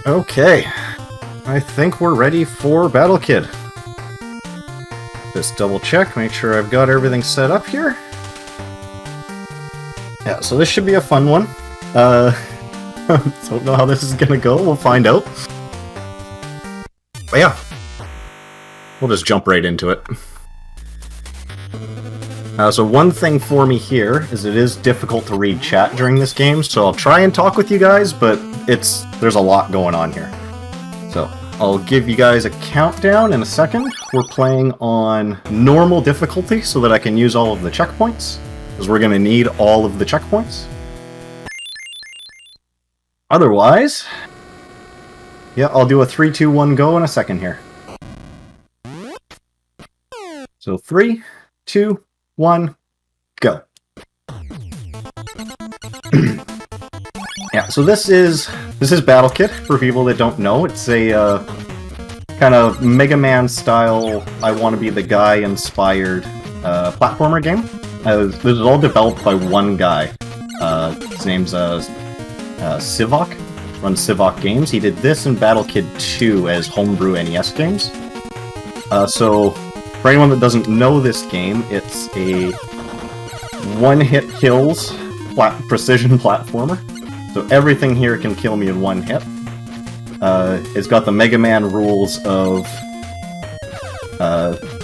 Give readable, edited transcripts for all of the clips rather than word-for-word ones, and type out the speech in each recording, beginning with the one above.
Okay, I think we're ready for Battle Kid. Just double check, make sure I've got everything set up here. Yeah, so this should be a fun one. Don't know how this is gonna go, we'll find out. But yeah, we'll just jump right into it. So one thing for me here is it is difficult to read chat during this game, so I'll try and talk with you guys, but there's a lot going on here. So I'll give you guys a countdown in a second. We're playing on normal difficulty so that I can use all of the checkpoints, because we're going to need all of the checkpoints. Otherwise, yeah, I'll do a 3, 2, 1 go in a second here. So 3, 2, 1, go. Yeah, so this is Battle Kid, for people that don't know. It's a kind of Mega Man style, I want to be the guy inspired platformer game. This is all developed by one guy. His name's Sivok, runs Sivok Games. He did this and Battle Kid 2 as homebrew NES games. So, for anyone that doesn't know this game, it's a one-hit kills precision platformer. So everything here can kill me in one hit. It's got the Mega Man rules of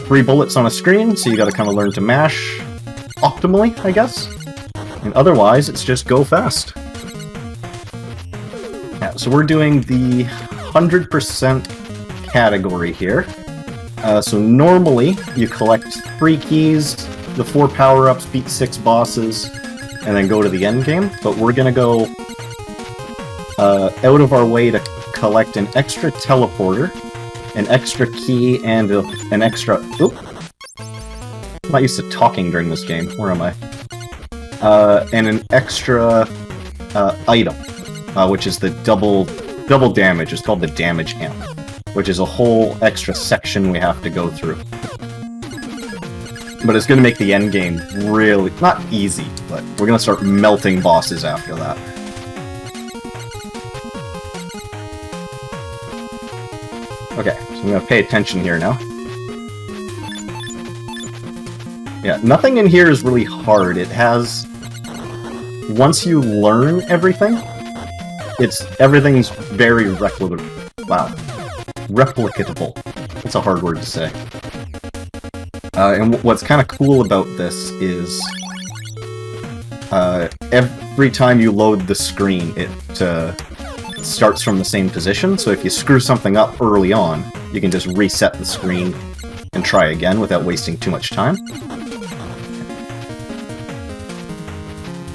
3 bullets on a screen, so you gotta kind of learn to mash optimally, I guess. And otherwise, it's just go fast. Yeah, so we're doing the 100% category here. So normally, you collect 3 keys, the 4 power-ups, beat 6 bosses, and then go to the end game. But we're gonna go out of our way to collect an extra teleporter, an extra key, and an extra... Oop! I'm not used to talking during this game. Where am I? And an extra item, which is the double damage. It's called the damage amp, which is a whole extra section we have to go through. But it's going to make the end game really... not easy, but we're going to start melting bosses after that. Okay, so I'm going to pay attention here now. Yeah, nothing in here is really hard. It has... once you learn everything, everything's very replicable. Wow. Replicatable. That's a hard word to say. And what's kind of cool about this is every time you load the screen, it starts from the same position, so if you screw something up early on, you can just reset the screen and try again without wasting too much time.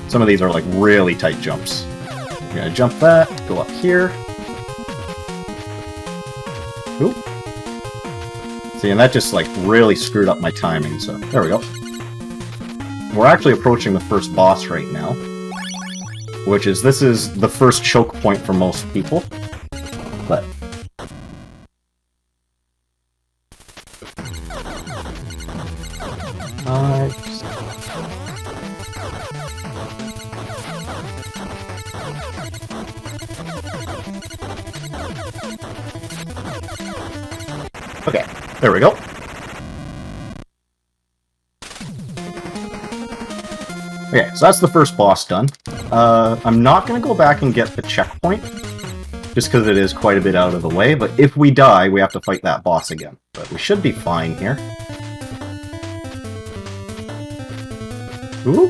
Some of these are like really tight jumps. You're gonna jump that, go up here. Oop. See, and that just like really screwed up my timing, so there we go. We're actually approaching the first boss right now, which is, this is the first choke point for most people, but... Okay, there we go. Okay, so that's the first boss done. I'm not going to go back and get the checkpoint, just because it is quite a bit out of the way, but if we die, we have to fight that boss again. But we should be fine here. Ooh!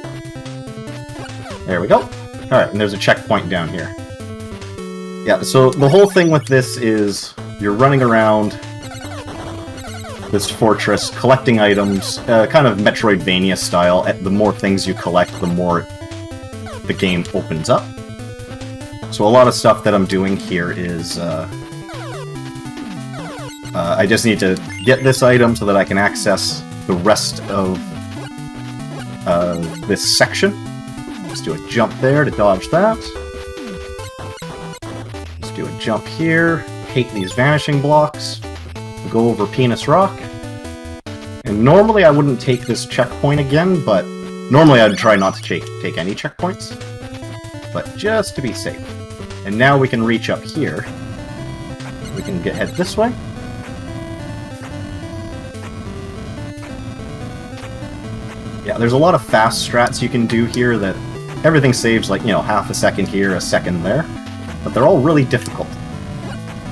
There we go. Alright, and there's a checkpoint down here. Yeah, so the whole thing with this is you're running around this fortress, collecting items, kind of Metroidvania style. The more things you collect, the more the game opens up. So a lot of stuff that I'm doing here is... I just need to get this item so that I can access the rest of this section. Just do a jump there to dodge that. Just do a jump here. Hate these vanishing blocks. Go over Penis Rock. And normally I wouldn't take this checkpoint again, but normally I'd try not to take any checkpoints. But just to be safe. And now we can reach up here. We can head this way. Yeah, there's a lot of fast strats you can do here that everything saves like, you know, half a second here, a second there. But they're all really difficult.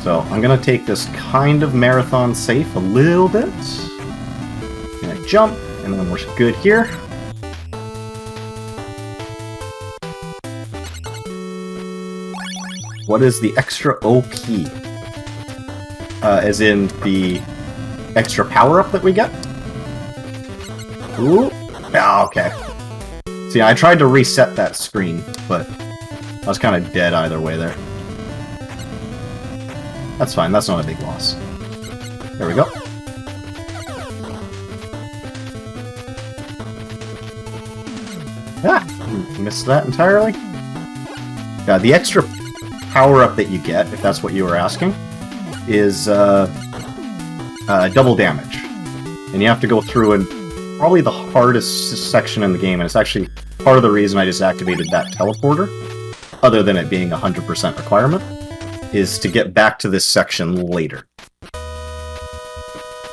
So I'm gonna take this kind of marathon safe a little bit. Gonna jump, and then we're good here. What is the extra O key? As in the extra power-up that we get? Ooh. Ah, okay. See, I tried to reset that screen, but I was kind of dead either way there. That's fine, that's not a big loss. There we go. Ah! Missed that entirely. The extra power-up that you get, if that's what you were asking, is double damage. And you have to go through probably the hardest section in the game, and it's actually part of the reason I just activated that teleporter, other than it being a 100% requirement, is to get back to this section later.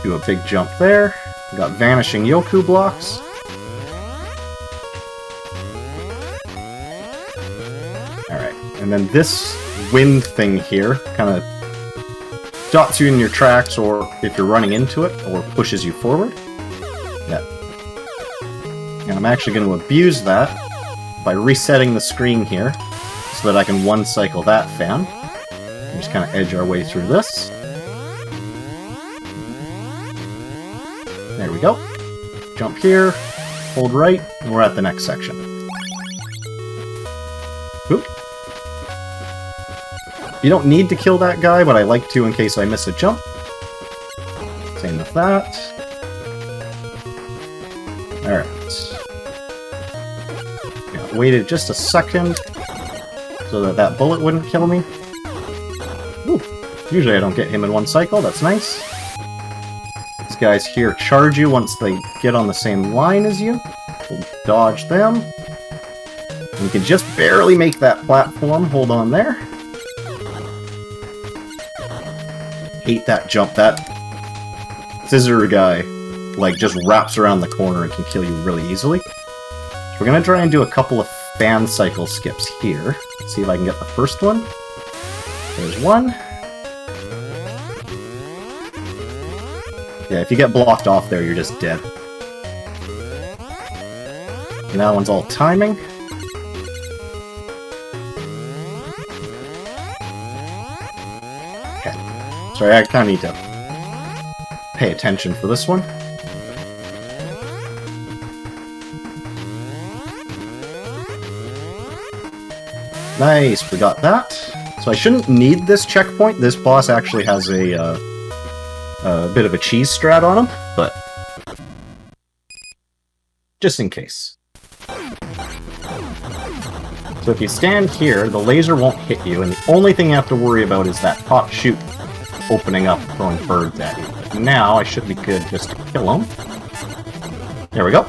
Do a big jump there. We got vanishing Yoku blocks. Alright, and then this wind thing here kind of stops you in your tracks, or if you're running into it, or pushes you forward. Yeah. And I'm actually going to abuse that by resetting the screen here, so that I can one-cycle that fan. Just kind of edge our way through this. There we go. Jump here, hold right, and we're at the next section. Oop. You don't need to kill that guy, but I like to in case I miss a jump. Same with that. Alright. Yeah, waited just a second so that that bullet wouldn't kill me. Ooh. Usually I don't get him in one cycle, that's nice. These guys here charge you once they get on the same line as you. We'll dodge them. And you can just barely make that platform, hold on there. Hate that jump, that scissor guy, like, just wraps around the corner and can kill you really easily. So we're gonna try and do a couple of fan cycle skips here. Let's see if I can get the first one. There's one. Yeah, if you get blocked off there, you're just dead. And that one's all timing. Okay. Sorry, I kind of need to pay attention for this one. Nice, we got that. So I shouldn't need this checkpoint. This boss actually has a bit of a cheese strat on him, but just in case. So if you stand here, the laser won't hit you, and the only thing you have to worry about is that hot chute opening up, throwing birds at you. But now I should be good just to kill him. There we go.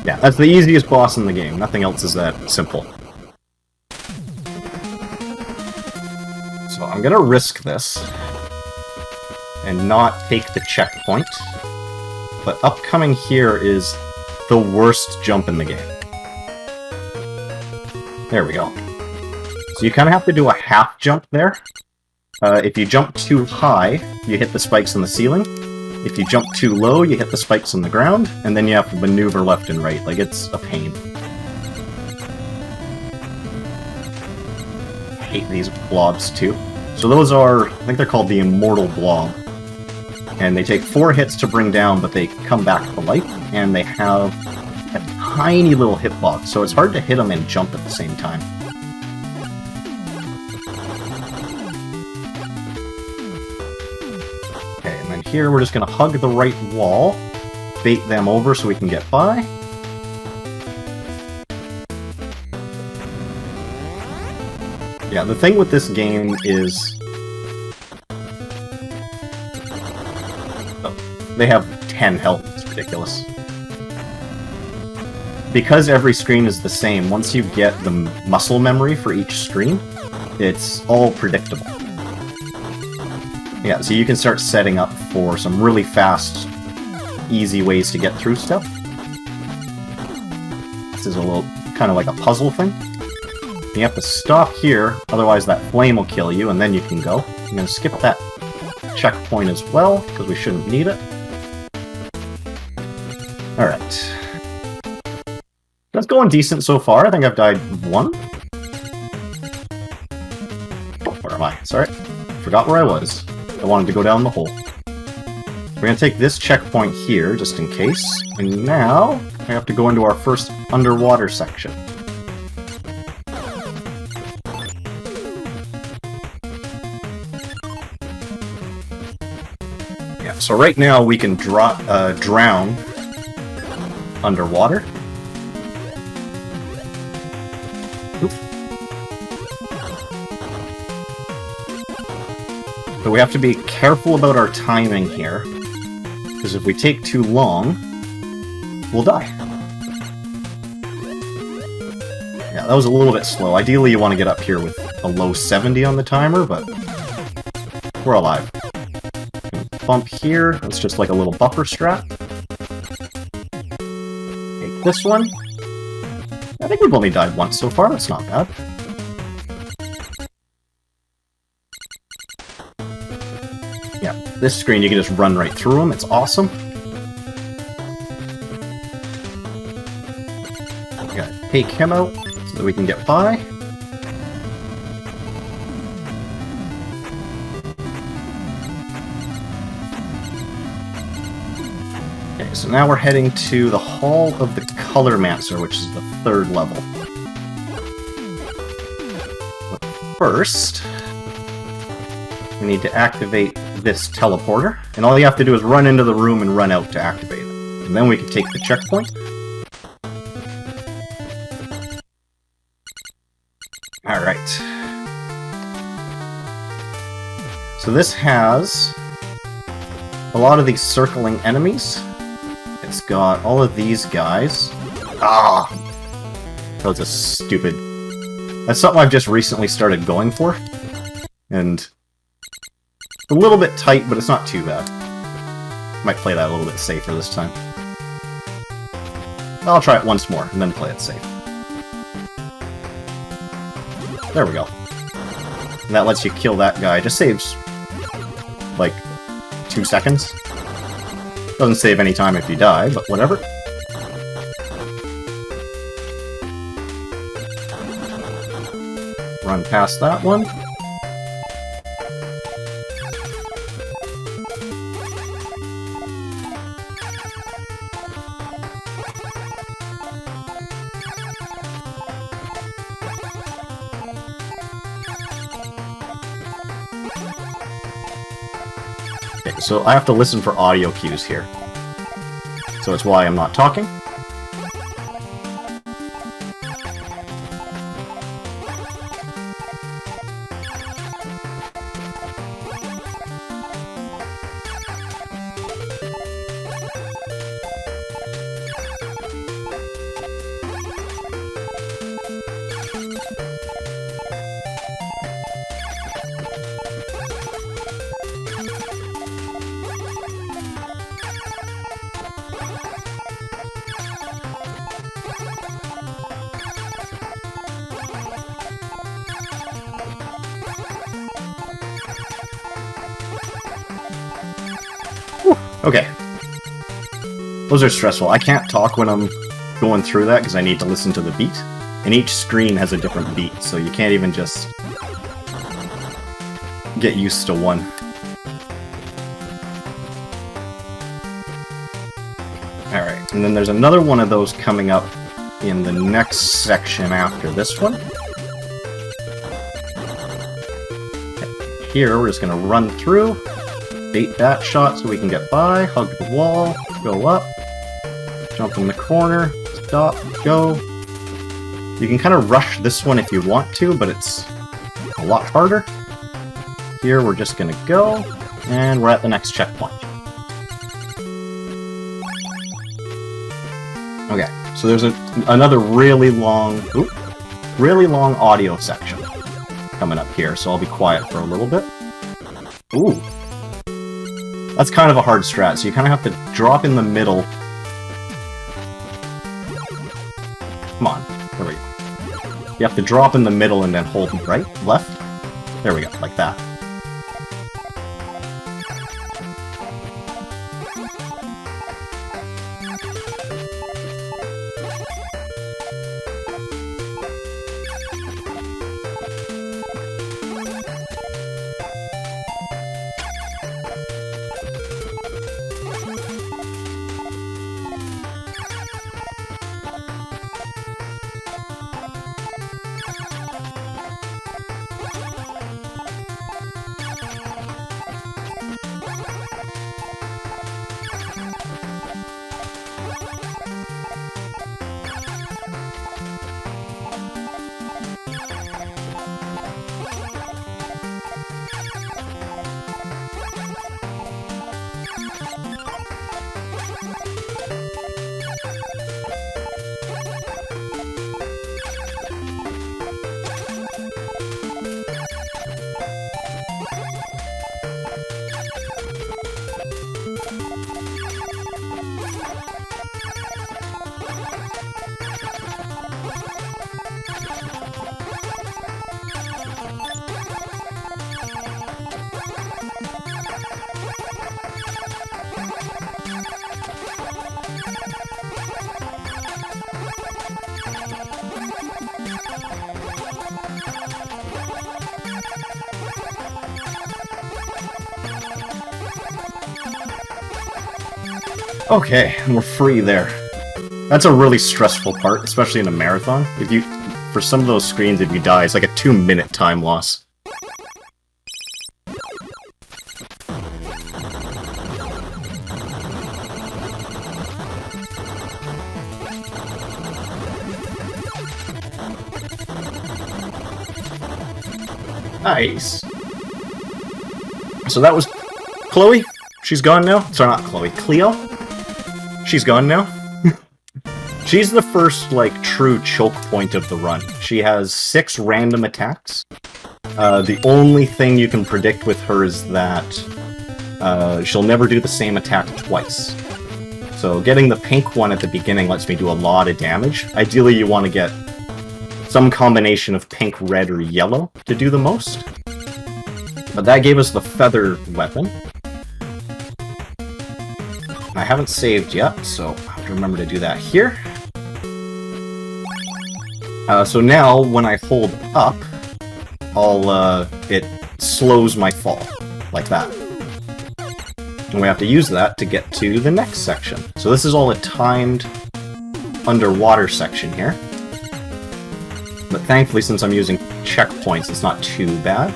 Yeah, that's the easiest boss in the game. Nothing else is that simple. So I'm gonna risk this and not take the checkpoint. But upcoming here is the worst jump in the game. There we go. So you kind of have to do a half jump there. If you jump too high, you hit the spikes in the ceiling. If you jump too low, you hit the spikes on the ground, and then you have to maneuver left and right. Like, it's a pain. I hate these blobs too. So those are, I think they're called the Immortal Blob. And they take 4 hits to bring down, but they come back to life, and they have a tiny little hitbox, so it's hard to hit them and jump at the same time. Okay, and then here we're just going to hug the right wall, bait them over so we can get by. Yeah, the thing with this game is they have 10 health. It's ridiculous. Because every screen is the same, once you get the muscle memory for each screen, it's all predictable. Yeah, so you can start setting up for some really fast, easy ways to get through stuff. This is a little, kind of like a puzzle thing. You have to stop here, otherwise that flame will kill you, and then you can go. I'm going to skip that checkpoint as well, because we shouldn't need it. Alright. That's going decent so far. I think I've died one. Where am I? Sorry. Forgot where I was. I wanted to go down the hole. We're going to take this checkpoint here, just in case. And now, I have to go into our first underwater section. Yeah, so right now we can drown underwater. Oof. But we have to be careful about our timing here, because if we take too long, we'll die. Yeah, that was a little bit slow. Ideally, you want to get up here with a low 70 on the timer, but we're alive. Bump here, that's just like a little buffer strap. Take this one. I think we've only died once so far, that's not bad. Yeah, this screen you can just run right through them, it's awesome. We gotta take him out so that we can get by. Okay, so now we're heading to the Hall of the Colormancer, which is the 3rd level. But first, we need to activate this teleporter, and all you have to do is run into the room and run out to activate it. And then we can take the checkpoint. Alright. So this has a lot of these circling enemies. It's got all of these guys. Ah! That was a stupid... That's something I've just recently started going for. And... it's a little bit tight, but it's not too bad. Might play that a little bit safer this time. I'll try it once more, and then play it safe. There we go. And that lets you kill that guy. It just saves... like... 2 seconds. Doesn't save any time if you die, but whatever. Run past that one. Okay, so I have to listen for audio cues here. So it's why I'm not talking. Okay. Those are stressful. I can't talk when I'm going through that because I need to listen to the beat. And each screen has a different beat, so you can't even just get used to one. Alright, and then there's another one of those coming up in the next section after this one. Here, we're just going to run through. Bait that shot so we can get by, hug the wall, go up, jump in the corner, stop, go. You can kind of rush this one if you want to, but it's a lot harder. Here we're just gonna go, and we're at the next checkpoint. Okay, so there's another really long audio section coming up here, so I'll be quiet for a little bit. Ooh. That's kind of a hard strat, so you kind of have to drop in the middle. Come on, there we go. You have to drop in the middle and then hold right, left. There we go, like that. Okay, and we're free there. That's a really stressful part, especially in a marathon. If you, for some of those screens, if you die, it's like a 2-minute time loss. Nice. So that was Chloe. She's gone now. Sorry, not Chloe. Cleo. She's gone now. She's the first, like, true choke point of the run. She has 6 random attacks. The only thing you can predict with her is that she'll never do the same attack twice. So getting the pink one at the beginning lets me do a lot of damage. Ideally, you want to get some combination of pink, red, or yellow to do the most. But that gave us the feather weapon. I haven't saved yet, so I have to remember to do that here. So now, when I hold up, it slows my fall, like that. And we have to use that to get to the next section. So this is all a timed underwater section here. But thankfully, since I'm using checkpoints, it's not too bad.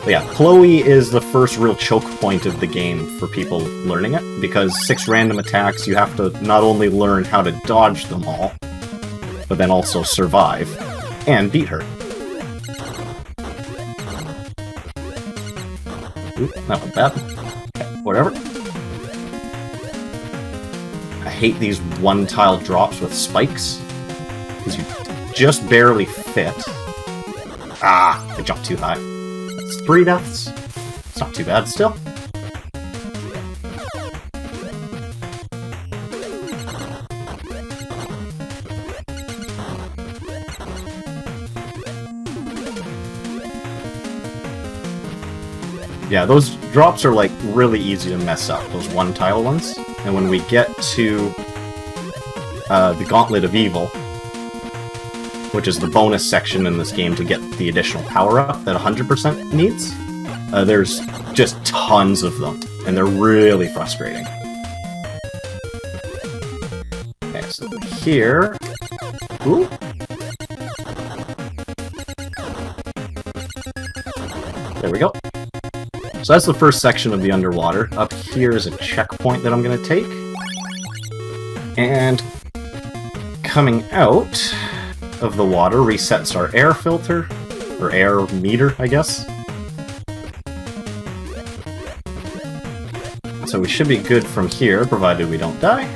But yeah, Chloe is the first real choke point of the game for people learning it, because 6 random attacks, you have to not only learn how to dodge them all, but then also survive, and beat her. Oop, that went bad. Okay, whatever. I hate these one-tile drops with spikes, because you just barely fit. Ah, I jumped too high. 3 deaths. It's not too bad still. Yeah, those drops are like really easy to mess up, those one-tile ones. And when we get to the Gauntlet of Evil, which is the bonus section in this game to get the additional power-up that 100% needs, there's just tons of them, and they're really frustrating. Okay, so here... Ooh! There we go. So that's the first section of the underwater. Up here is a checkpoint that I'm going to take. And coming out of the water resets our air filter, or air meter, I guess. So we should be good from here, provided we don't die.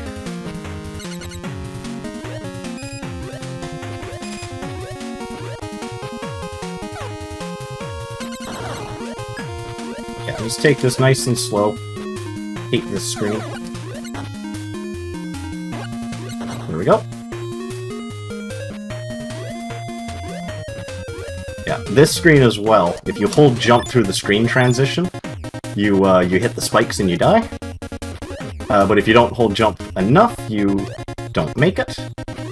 just take this nice and slow. Hate this screen. There we go. Yeah, this screen as well. If you hold jump through the screen transition, you hit the spikes and you die. But if you don't hold jump enough, you don't make it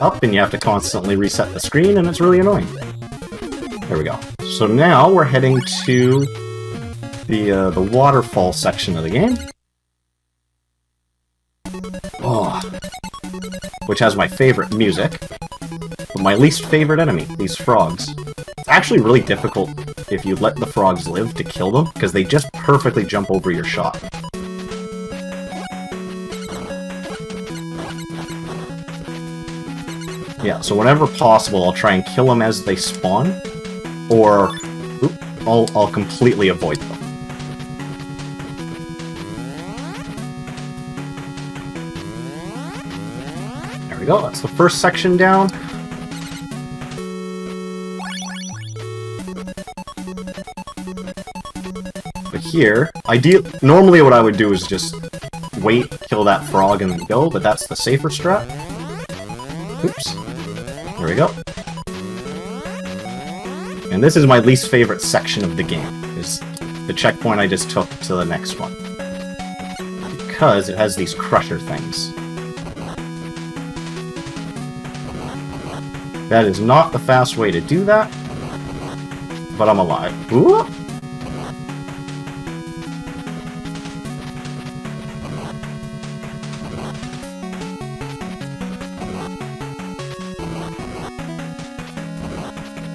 up, and you have to constantly reset the screen, and it's really annoying. There we go. So now we're heading to the waterfall section of the game. Oh, which has my favorite music, but my least favorite enemy, these frogs. It's actually really difficult if you let the frogs live to kill them, because they just perfectly jump over your shot. Yeah, so whenever possible, I'll try and kill them as they spawn, or I'll completely avoid them. There we go, that's the first section down. But here, normally what I would do is just wait, kill that frog, and then go, but that's the safer strat. Oops. There we go. And this is my least favorite section of the game, is the checkpoint I just took to the next one. Because it has these crusher things. That is not the fast way to do that, but I'm alive. Ooh!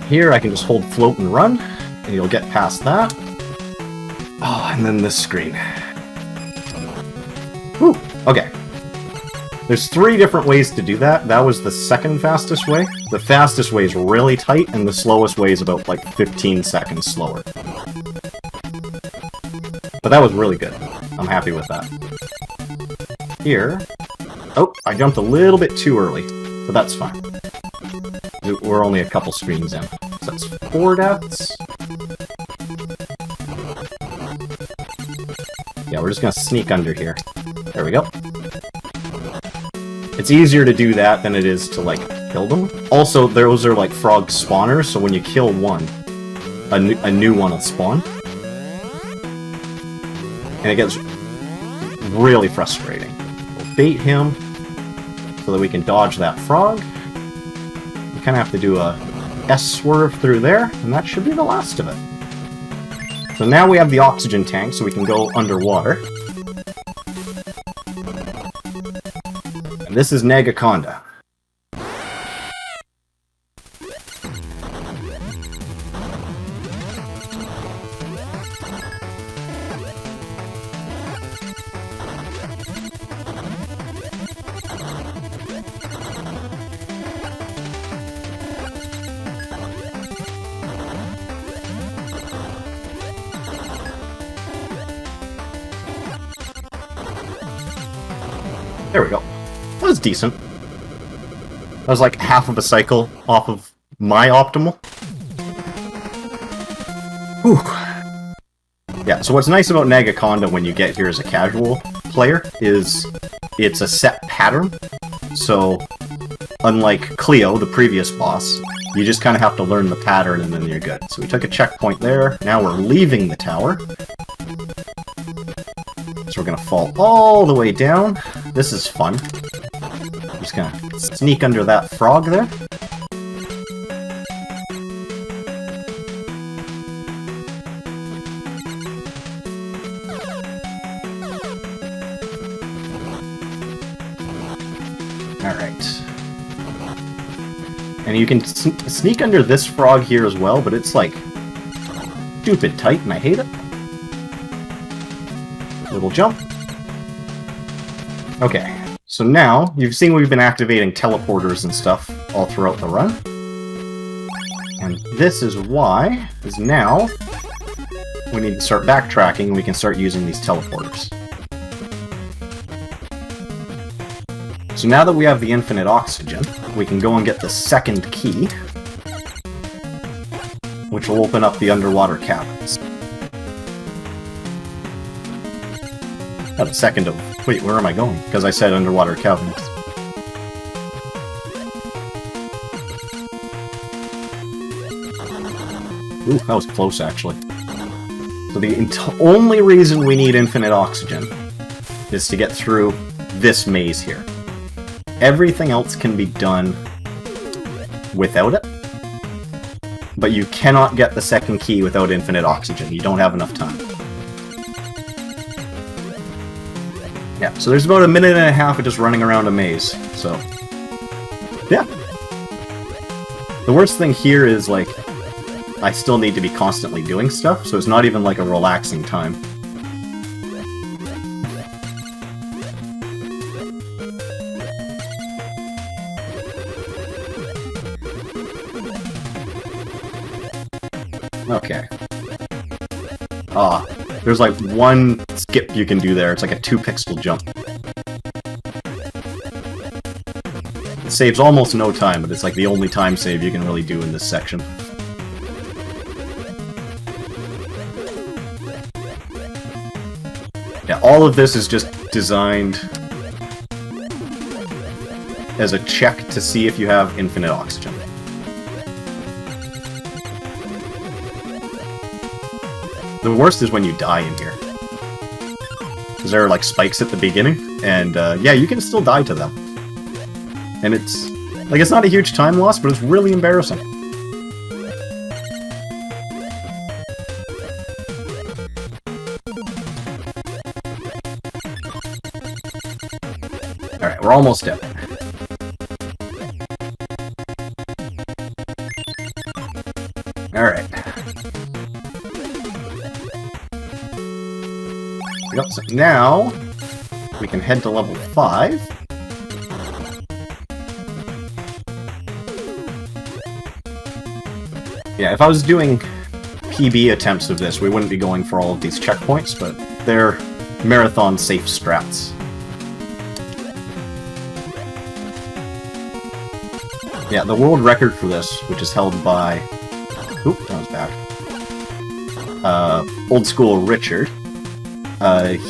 Here I can just hold float and run, and you'll get past that. Oh, and then this screen. Whew, okay. There's 3 different ways to do that. That was the second fastest way. The fastest way is really tight, and the slowest way is about like 15 seconds slower. But that was really good. I'm happy with that. Here... Oh, I jumped a little bit too early, but that's fine. We're only a couple screens in. So that's 4 deaths. Yeah, we're just gonna sneak under here. There we go. It's easier to do that than it is to, like, kill them. Also, those are, like, frog spawners, so when you kill one, a new one will spawn. And it gets really frustrating. We'll bait him so that we can dodge that frog. We kind of have to do a S-swerve through there, and that should be the last of it. So now we have the oxygen tank, so we can go underwater. And this is Negaconda. There we go. That was decent. That was like half of a cycle off of my optimal. Whew. Yeah, so what's nice about Negaconda when you get here as a casual player is it's a set pattern. So, unlike Cleo, the previous boss, you just kind of have to learn the pattern and then you're good. So we took a checkpoint there. Now we're leaving the tower. So we're gonna fall all the way down. This is fun. Just gonna sneak under that frog there. Alright. And you can sneak under this frog here as well, but it's like stupid tight and I hate it. Little jump. Okay, so now, you've seen we've been activating teleporters and stuff all throughout the run. And this is why, is now, we need to start backtracking and we can start using these teleporters. So now that we have the infinite oxygen, we can go and get the second key, which will open up the underwater caverns. Got a second of... Wait, where am I going? Because I said underwater caverns. Ooh, that was close, actually. So the only reason we need infinite oxygen is to get through this maze here. Everything else can be done without it, but you cannot get the second key without infinite oxygen. You don't have enough time. Yeah, so there's about a minute and a half of just running around a maze, so... yeah. The worst thing here is, like, I still need to be constantly doing stuff, so it's not even like a relaxing time. Okay. There's like one skip you can do there. It's like a 2-pixel jump. It saves almost no time, but it's like the only time save you can really do in this section. Yeah, all of this is just designed as a check to see if you have infinite oxygen. The worst is when you die in here. Because there are like spikes at the beginning, and yeah, you can still die to them. And it's, like, it's not a huge time loss, but it's really embarrassing. Alright, we're almost dead. Alright. Yep, so now we can head to level 5. Yeah, if I was doing PB attempts of this, we wouldn't be going for all of these checkpoints, but they're marathon safe strats. Yeah, the world record for this, which is held by... Oop, that was bad. Old school Richard.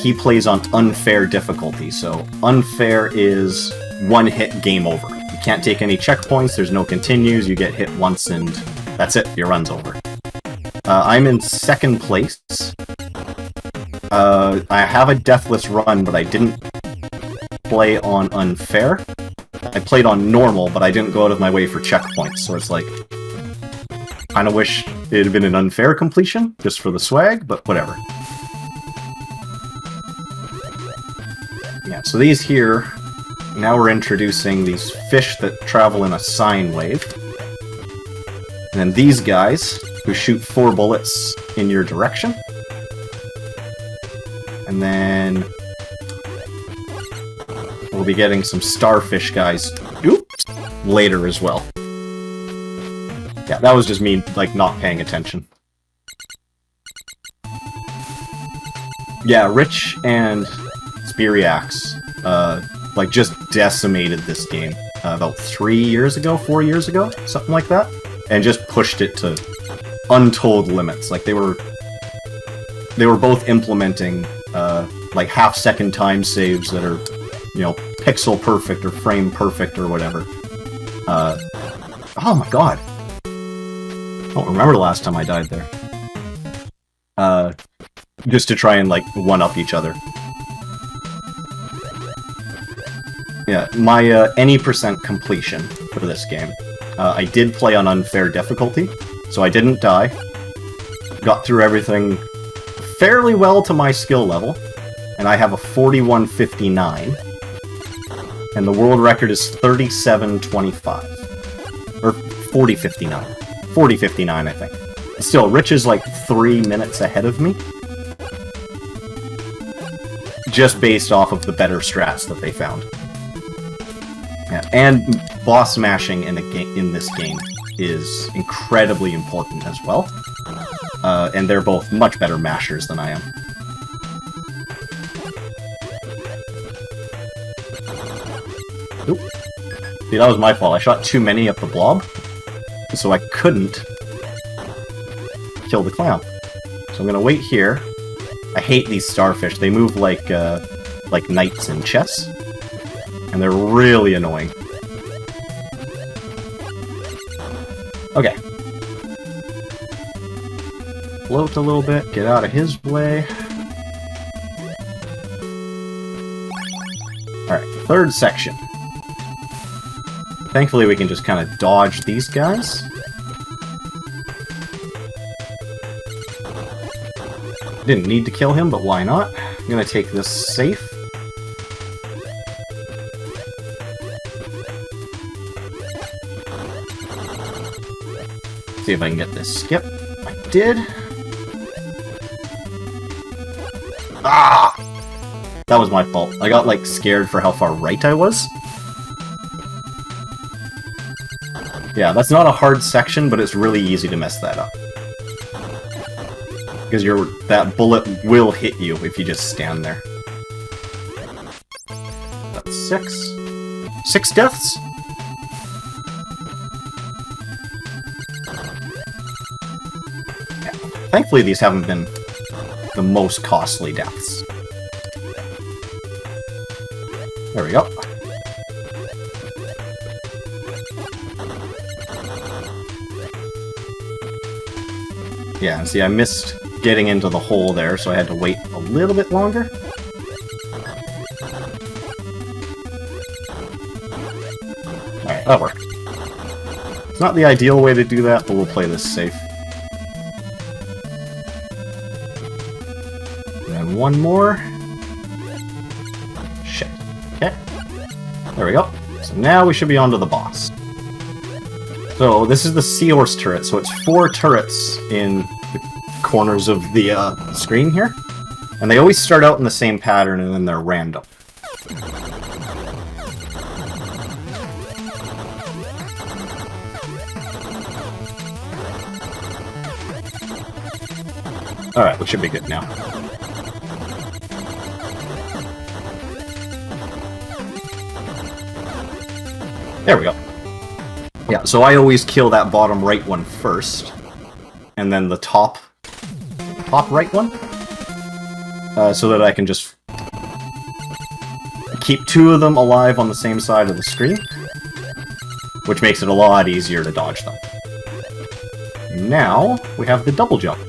He plays on unfair difficulty, so unfair is one-hit game over. You can't take any checkpoints, there's no continues, you get hit once and that's it, your run's over. I'm in second place. I have a deathless run, but I didn't play on unfair. I played on normal, but I didn't go out of my way for checkpoints, so it's like... kinda wish it had been an unfair completion, just for the swag, but whatever. Yeah, so these here, now we're introducing these fish that travel in a sine wave. And then these guys, who shoot 4 bullets in your direction. And then... we'll be getting some starfish guys, oops, later as well. Yeah, that was just me, like, not paying attention. Yeah, Rich and Spiriax, like, just decimated this game about 3 years ago, 4 years ago, something like that, and just pushed it to untold limits. Like, they were both implementing, like, half-second time saves that are, you know, pixel perfect or frame perfect or whatever. Oh my god. I don't remember the last time I died there. Just to try and, like, one-up each other. Yeah, my any percent completion for this game. I did play on unfair difficulty, so I didn't die. Got through everything fairly well to my skill level, and I have a 4159. And the world record is 3725. Or 4059. 4059, I think. Still, Rich is like 3 minutes ahead of me. Just based off of the better strats that they found. Yeah, and boss smashing in this game is incredibly important as well. And they're both much better mashers than I am. Oop. See, that was my fault. I shot too many up the blob, so I couldn't kill the clown. So I'm gonna wait here. I hate these starfish. They move like like knights in chess. And they're really annoying. Okay. Float a little bit, get out of his way. Alright, third section. Thankfully we can just kind of dodge these guys. Didn't need to kill him, but why not? I'm gonna take this safe. See if I can get this skip. I did. Ah! That was my fault. I got, like, scared for how far right I was. Yeah, that's not a hard section, but it's really easy to mess that up. Because that bullet will hit you if you just stand there. That's 6. 6 deaths? Yeah. Thankfully these haven't been the most costly deaths. There we go. Yeah, see, I missed getting into the hole there, so I had to wait a little bit longer. Alright, that worked. It's not the ideal way to do that, but we'll play this safe. And then one more. Shit. Okay. There we go. So now we should be on to the boss. So this is the Seahorse Turret, so it's 4 turrets in the corners of the screen here. And they always start out in the same pattern and then they're random. Alright, we should be good now. There we go. Yeah, so I always kill that bottom right one first, and then the top right one, so that I can just keep 2 of them alive on the same side of the screen, which makes it a lot easier to dodge them. Now, we have the double jump.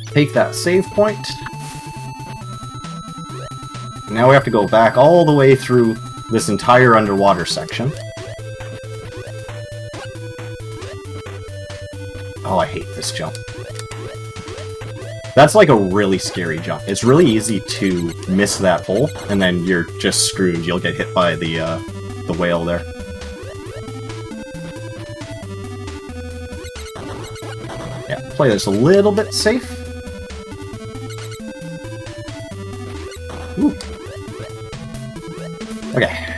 Take that save point. Now we have to go back all the way through this entire underwater section. Oh, I hate this jump. That's like a really scary jump. It's really easy to miss that hole, and then you're just screwed. You'll get hit by the whale there. Yeah, play this a little bit safe. Ooh. Okay.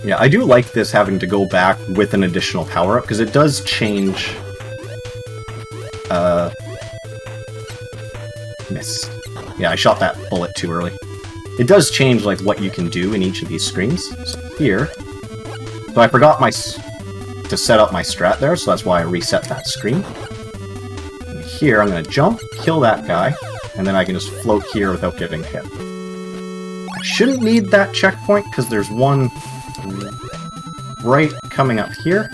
Yeah, I do like this having to go back with an additional power-up, because it does change... Missed. Yeah, I shot that bullet too early. It does change, like, what you can do in each of these screens. So here... So I forgot to set up my strat there, so that's why I reset that screen. And here, I'm going to jump, kill that guy, and then I can just float here without getting hit. I shouldn't need that checkpoint, because there's one right coming up here.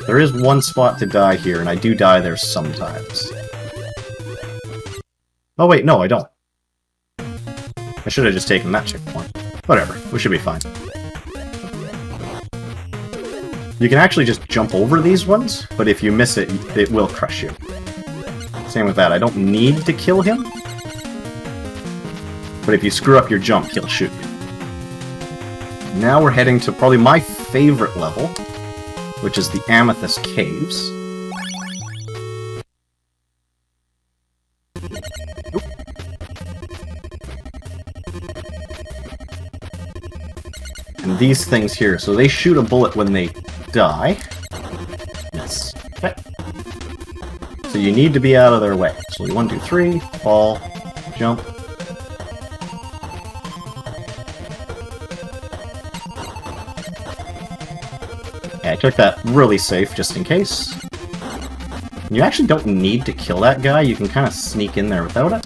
There is one spot to die here, and I do die there sometimes. Oh wait, no, I don't. I should have just taken that checkpoint. Whatever, we should be fine. You can actually just jump over these ones, but if you miss it, it will crush you. Same with that, I don't need to kill him. But if you screw up your jump, he'll shoot you. Now we're heading to probably my favorite level, which is the Amethyst Caves. Oop. And these things here, so they shoot a bullet when they die. Yes. Okay. So you need to be out of their way. So 1, 2, 3, fall, jump. Yeah, I took that really safe, just in case. You actually don't need to kill that guy, you can kind of sneak in there without it.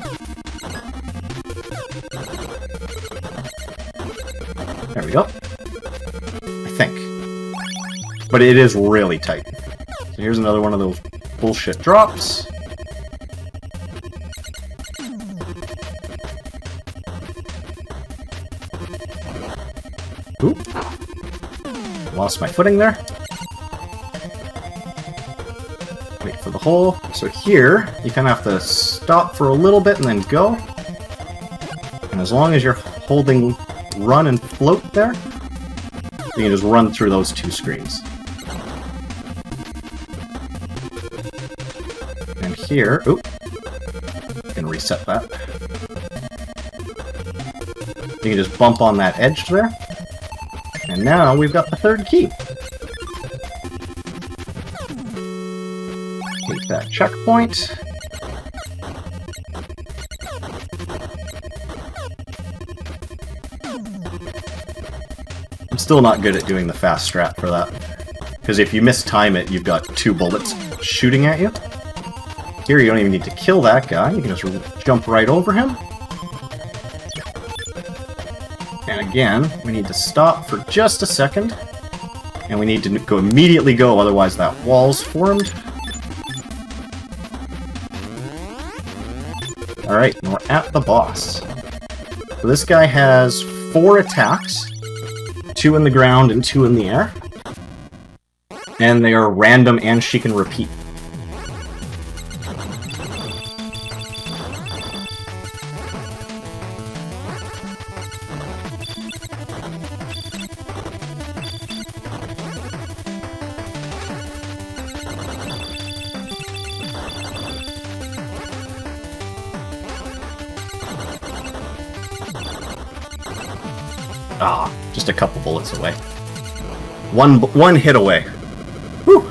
There we go. I think. But it is really tight. So here's another one of those bullshit drops. Oop. Lost my footing there. Wait for the hole. So here, you kind of have to stop for a little bit and then go. And as long as you're holding run and float there, you can just run through those two screens. And here, oop, you can reset that. You can just bump on that edge there. And now we've got the third key. Take that checkpoint. I'm still not good at doing the fast strat for that. Because if you mistime it, you've got 2 bullets shooting at you. Here you don't even need to kill that guy, you can just jump right over him. And again, we need to stop for just a second. And we need to immediately go, otherwise that wall's formed. Alright, and we're at the boss. So this guy has 4 attacks. 2 in the ground and 2 in the air. And they are random and she can repeat. Ah, just a couple bullets away. One hit away. Whew.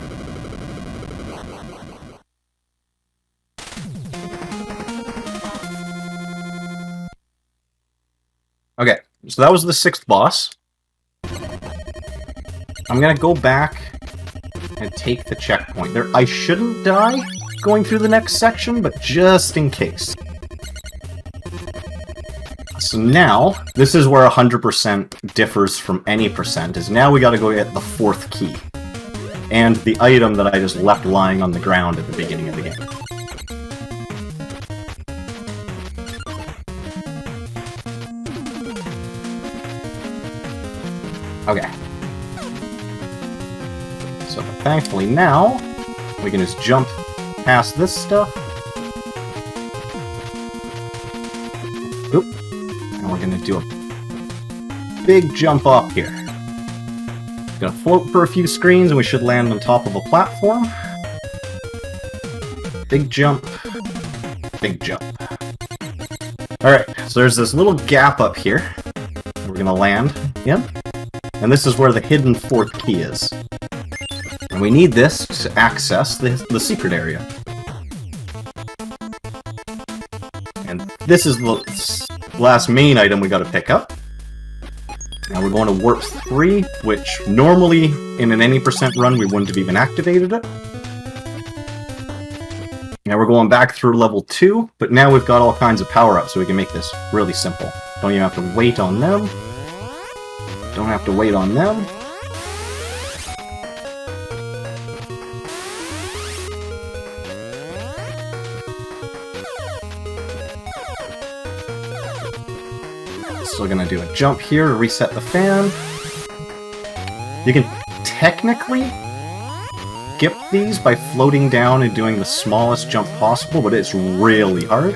Okay, so that was the 6th boss. I'm gonna go back and take the checkpoint. I shouldn't die going through the next section, but just in case. So now, this is where 100% differs from any percent, is now we gotta go get the 4th key. And the item that I just left lying on the ground at the beginning of the game. Okay. So thankfully now, we can just jump past this stuff. Oop. And we're gonna do a big jump up here. Gonna float for a few screens and we should land on top of a platform. Big jump. Big jump. Alright, so there's this little gap up here. We're gonna land in. And this is where the hidden 4th key is. And we need this to access the secret area. And this is the last main item we gotta pick up. Now we're going to warp 3, which normally in an any percent run we wouldn't have even activated it. Now we're going back through level 2, but now we've got all kinds of power-ups, so we can make this really simple. Don't even have to wait on them. Don't have to wait on them. Still gonna do a jump here to reset the fan. You can technically skip these by floating down and doing the smallest jump possible, but it's really hard.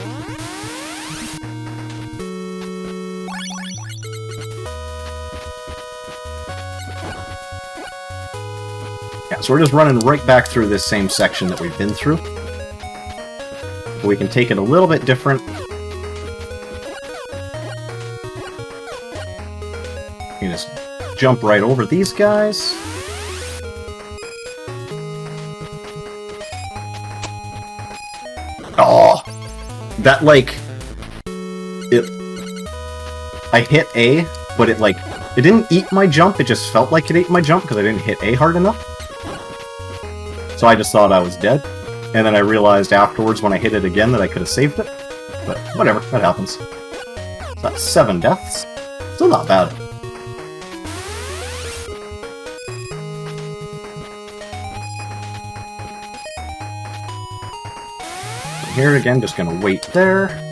Yeah, so we're just running right back through this same section that we've been through. But we can take it a little bit different. You can just jump right over these guys. Oh! That, like... I hit A, but it, like, It didn't eat my jump, it just felt like it ate my jump because I didn't hit A hard enough. So I just thought I was dead. And then I realized afterwards when I hit it again that I could have saved it. But whatever, that happens. So that's 7 deaths. Still not bad. Here again, just gonna wait there.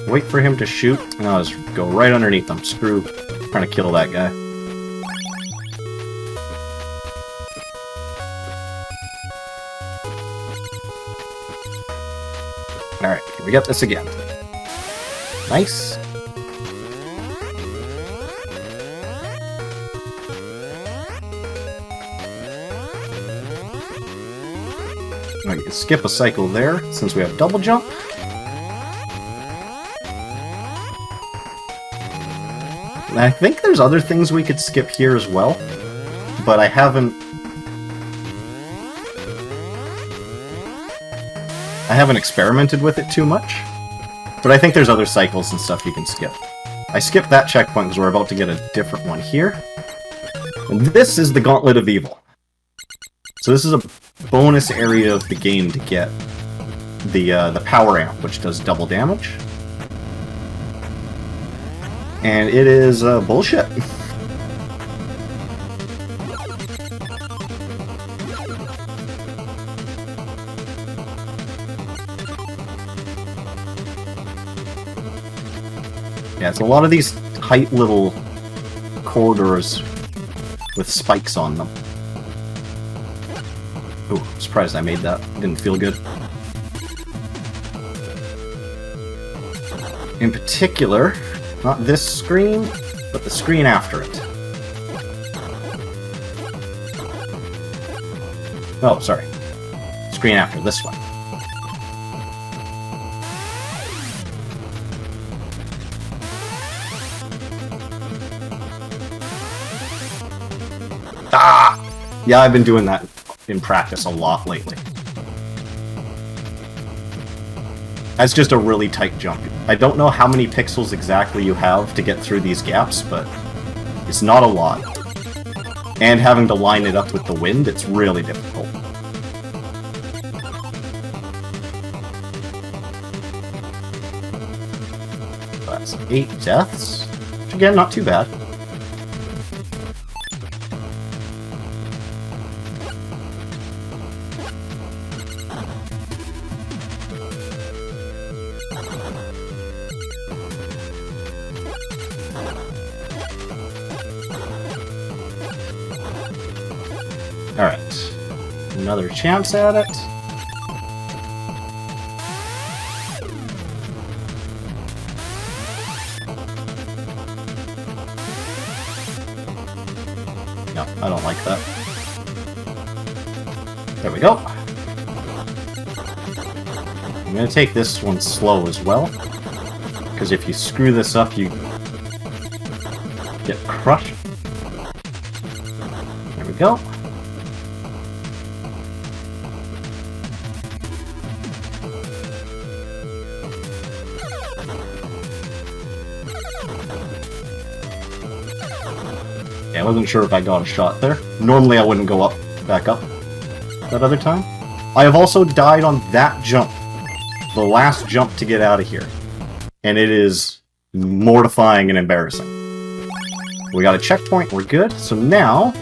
Wait for him to shoot, and I'll just go right underneath him. Screw trying to kill that guy. Alright, here we get this again. Nice. Alright, you can skip a cycle there, since we have double jump. And I think there's other things we could skip here as well, but I haven't experimented with it too much. But I think there's other cycles and stuff you can skip. I skipped that checkpoint because we're about to get a different one here. And this is the Gauntlet of Evil. So this is a bonus area of the game to get the power amp, which does double damage. And it is bullshit. Yeah, it's a lot of these tight little corridors with spikes on them. Ooh, I'm surprised I made that. Didn't feel good. In particular, not this screen, but the screen after it. Oh, sorry. Screen after this one. Ah! Yeah, I've been doing that in practice a lot lately. That's just a really tight jump. I don't know how many pixels exactly you have to get through these gaps, but it's not a lot. And having to line it up with the wind, it's really difficult. That's 8 deaths, which again, not too bad. Alright, another chance at it. No, I don't like that. There we go. I'm going to take this one slow as well, because if you screw this up, you get crushed. There we go. I wasn't sure if I got a shot there. Normally I wouldn't go back up that other time. I have also died on that jump. The last jump to get out of here. And it is mortifying and embarrassing. We got a checkpoint, we're good. So now,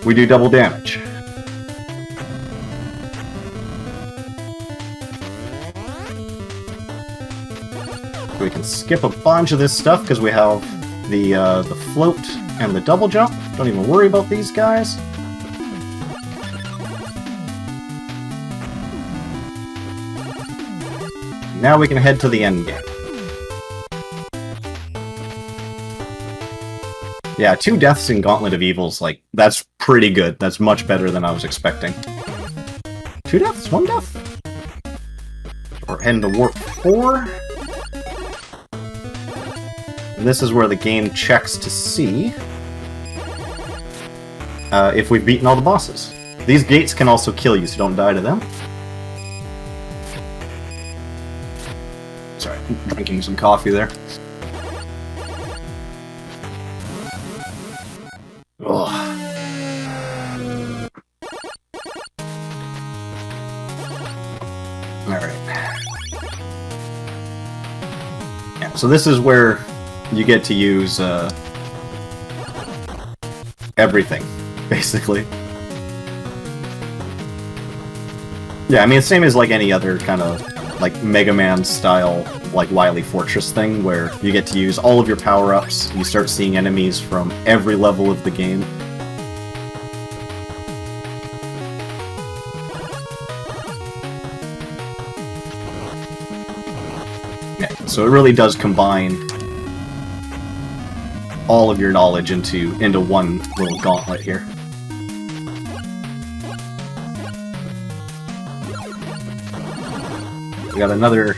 we do double damage. We can skip a bunch of this stuff because we have the float and the double jump. Don't even worry about these guys. Now we can head to the end game. Yeah, 2 deaths in Gauntlet of Evil's like, that's pretty good. That's much better than I was expecting. 2 deaths? 1 death? We're heading to Warp 4. And this is where the game checks to see if we've beaten all the bosses. These gates can also kill you, so don't die to them. Sorry, I'm drinking some coffee there. so this is where you get to use everything, basically. Yeah, I mean, same as like any other kind of like Mega Man style, like Wily Fortress thing, where you get to use all of your power-ups, you start seeing enemies from every level of the game. Yeah, so it really does combine all of your knowledge into one little gauntlet here. We got another...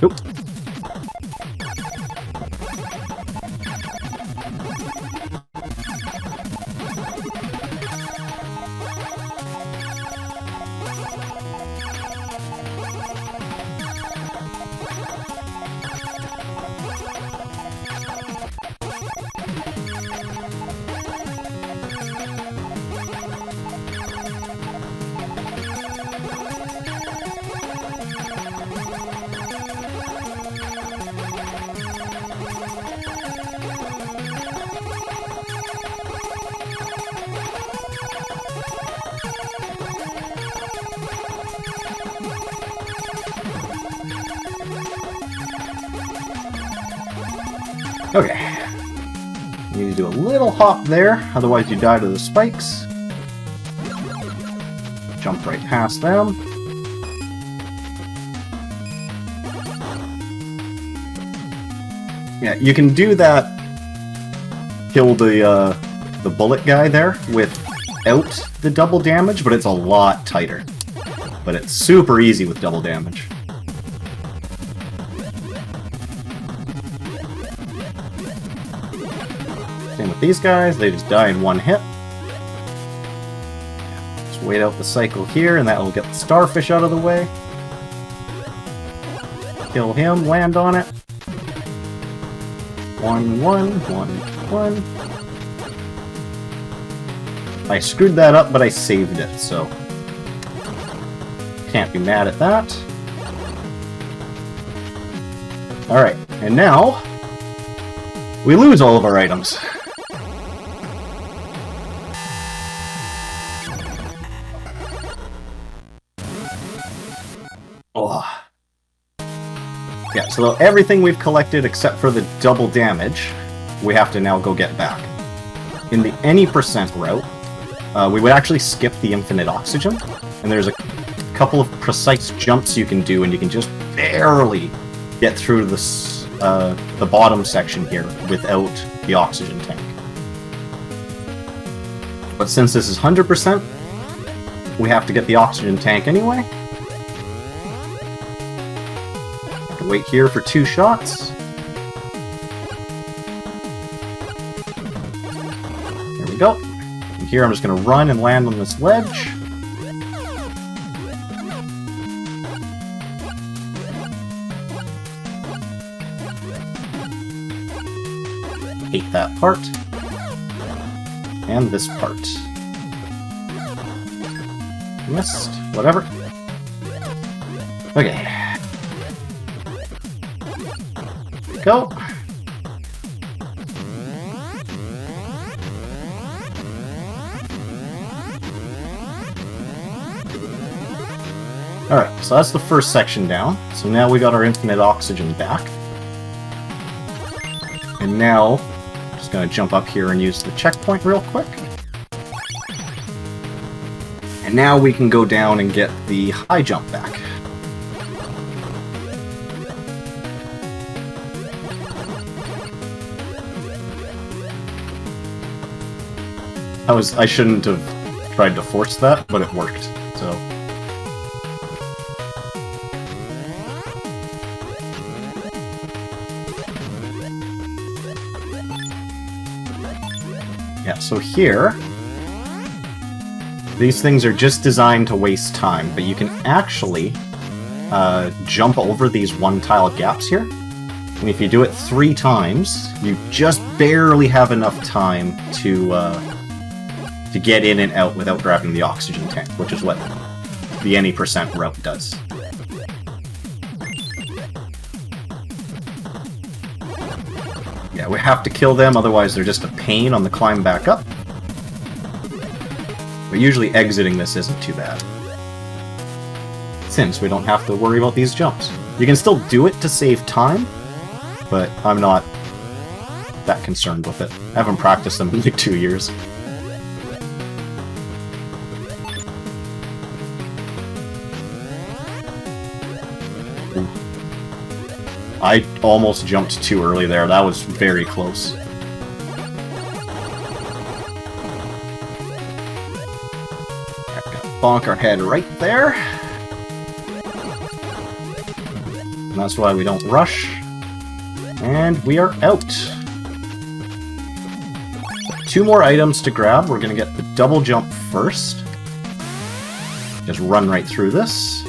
Oop. Okay. You need to do a little hop there, otherwise you die to the spikes. Jump right past them. Yeah, you can do that, kill the bullet guy there without the double damage, but it's a lot tighter. But it's super easy with double damage. Same with these guys, they just die in one hit. Just wait out the cycle here, and that will get the starfish out of the way. Kill him, land on it. 1, 1, 1, 1. I screwed that up, but I saved it, so can't be mad at that. Alright, and now we lose all of our items. Oh. Yeah, so everything we've collected except for the double damage, we have to now go get back. In the any percent route, we would actually skip the infinite oxygen, and there's a couple of precise jumps you can do, and you can just barely get through this, the bottom section here without the oxygen tank. But since this is 100%, we have to get the oxygen tank anyway. Wait here for 2 shots. There we go. And here I'm just going to run and land on this ledge. Hate that part. And this part. Missed. Whatever. Okay. Go. Alright, so that's the first section down. So now we got our infinite oxygen back. And now, I'm just going to jump up here and use the checkpoint real quick. And now we can go down and get the high jump back. I shouldn't have tried to force that, but it worked, so... Yeah, so here... these things are just designed to waste time, but you can actually jump over these one-tile gaps here, And if you do it 3 times, you just barely have enough time to get in and out without grabbing the oxygen tank, which is what the any percent route does. Yeah, we have to kill them, otherwise they're just a pain on the climb back up. But usually exiting this isn't too bad, since we don't have to worry about these jumps. You can still do it to save time, but I'm not that concerned with it. I haven't practiced them in like 2 years. I almost jumped too early there. That was very close. Bonk our head right there. And that's why we don't rush. And we are out. 2 more items to grab. We're going to get the double jump first. Just run right through this.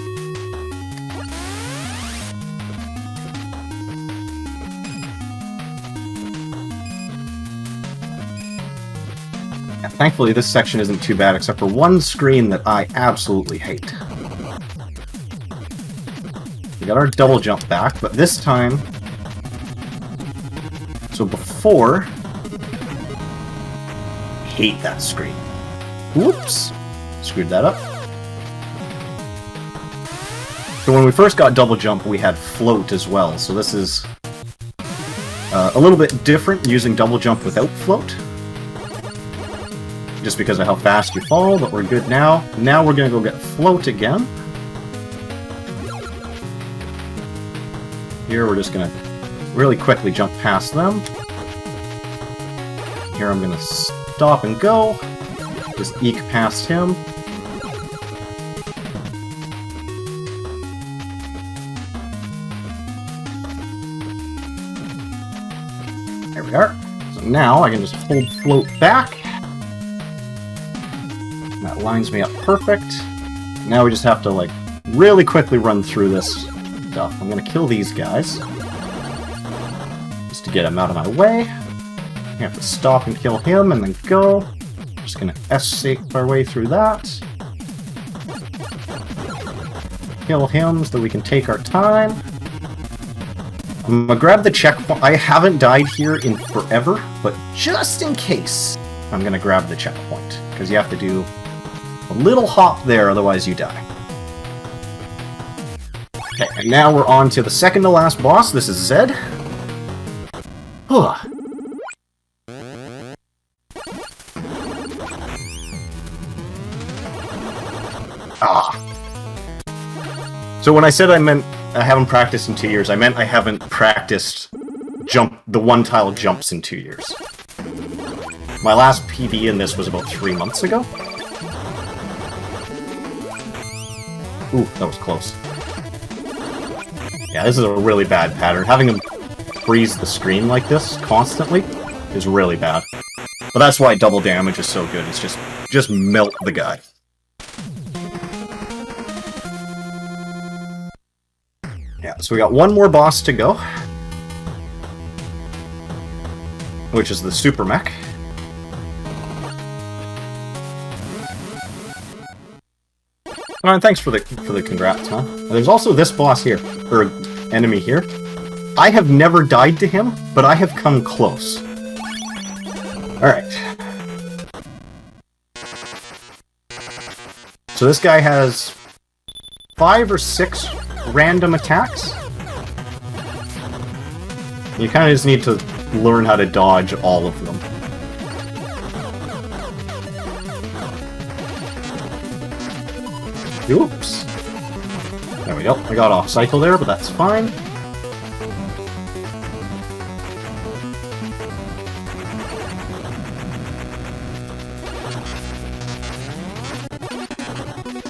Thankfully, this section isn't too bad, except for one screen that I absolutely hate. We got our double jump back, but this time... So before... Hate that screen. Whoops! Screwed that up. So when we first got double jump, we had float as well, so this is... a little bit different using double jump without float. Just because of how fast you fall, but we're good now. Now we're gonna go get float again. Here we're just gonna really quickly jump past them. Here I'm gonna stop and go. Just eke past him. There we are. So now I can just hold float back. That lines me up perfect. Now we just have to, like, really quickly run through this stuff. I'm gonna kill these guys. Just to get him out of my way. We have to stop and kill him and then go. Just gonna escape our way through that. Kill him so that we can take our time. I'm gonna grab the checkpoint. I haven't died here in forever, but just in case, I'm gonna grab the checkpoint. Because you have to do a little hop there, otherwise you die. Okay, and now we're on to the second to last boss. This is Zed. So when I said I haven't practiced in 2 years, I meant I haven't practiced the one-tile jumps in 2 years. My last PB in this was about 3 months ago. Ooh, that was close. Yeah, this is a really bad pattern. Having him freeze the screen like this constantly is really bad. But that's why double damage is so good. It's just melt the guy. Yeah, so we got one more boss to go. Which is the Super Mech. And thanks for the congrats, huh? There's also this boss here, or enemy here. I have never died to him, but I have come close. Alright. So this guy has 5 or 6 random attacks. You kind of just need to learn how to dodge all of them. Oops. There we go. I got off cycle there, but that's fine.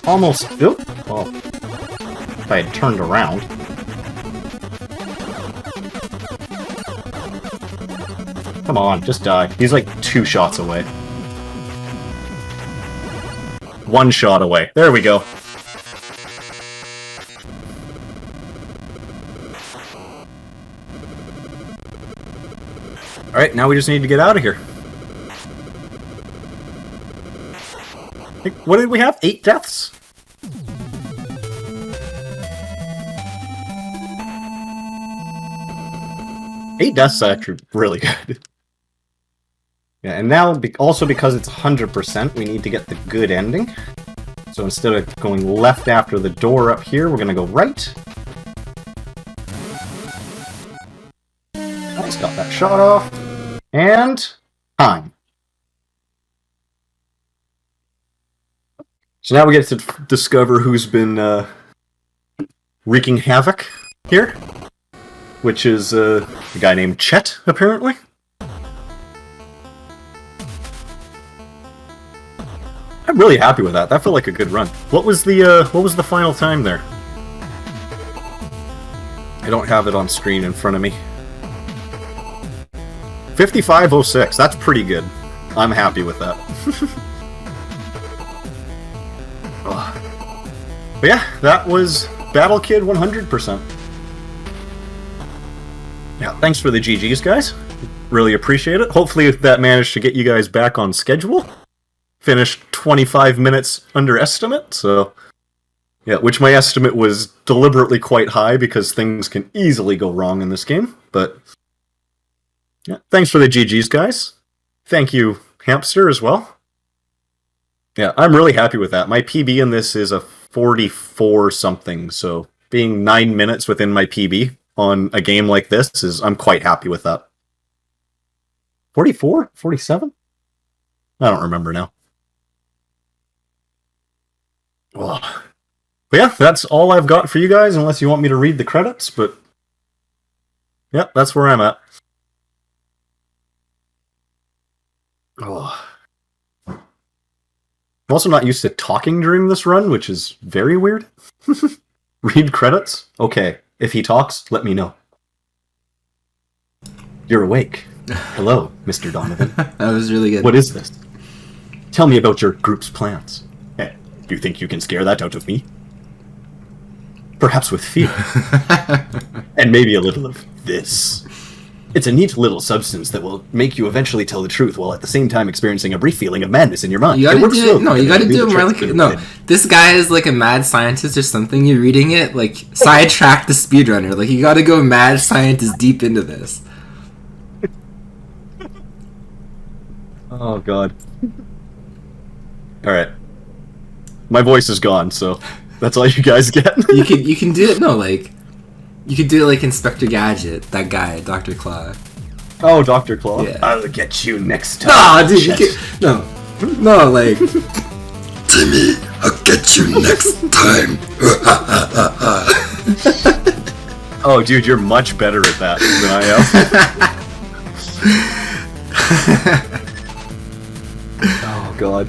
Almost. Oop. Well, if I had turned around. Come on, just die. He's like 2 shots away. 1 shot away. There we go. Alright, now we just need to get out of here. What did we have? 8 deaths? Eight deaths is actually really good. Yeah, and now, also because it's 100%, we need to get the good ending. So instead of going left after the door up here, we're gonna go right. Nice, got that shot off. And... time. So now we get to discover who's been wreaking havoc here. Which is a guy named Chet, apparently. I'm really happy with that. That felt like a good run. What was the final time there? I don't have it on screen in front of me. 55:06. That's pretty good. I'm happy with that. But yeah, that was Battle Kid 100%. Yeah, thanks for the GGs, guys. Really appreciate it. Hopefully that managed to get you guys back on schedule. Finished 25 minutes under estimate, so... yeah, which my estimate was deliberately quite high because things can easily go wrong in this game, but... yeah, thanks for the GGs, guys. Thank you, Hamster, as well. Yeah, I'm really happy with that. My PB in this is a 44-something, so being 9 minutes within my PB on a game like this is... I'm quite happy with that. 44? 47? I don't remember now. But yeah, that's all I've got for you guys, unless you want me to read the credits, but... yeah, that's where I'm at. I'm also not used to talking during this run, which is very weird. Read credits? Okay. If he talks, let me know. You're awake. Hello, Mr. Donovan. That was really good. What is this? Tell me about your group's plans. Hey, do you think you can scare that out of me? Perhaps with fear. And maybe a little of this. It's a neat little substance that will make you eventually tell the truth while at the same time experiencing a brief feeling of madness in your mind. You gotta do it. No, you gotta do it more like... no, this guy is like a mad scientist or something. You're reading it, like, sidetrack the speedrunner. Like, you gotta go mad scientist deep into this. Oh, God. Alright. My voice is gone, so that's all you guys get. You can do it, no, like... you could do it like Inspector Gadget, that guy, Dr. Claw. Oh, Dr. Claw. Yeah. I'll get you next time. No, dude, you can't... no, like... Timmy, I'll get you next time. Oh, dude, you're much better at that than I am. Oh, God.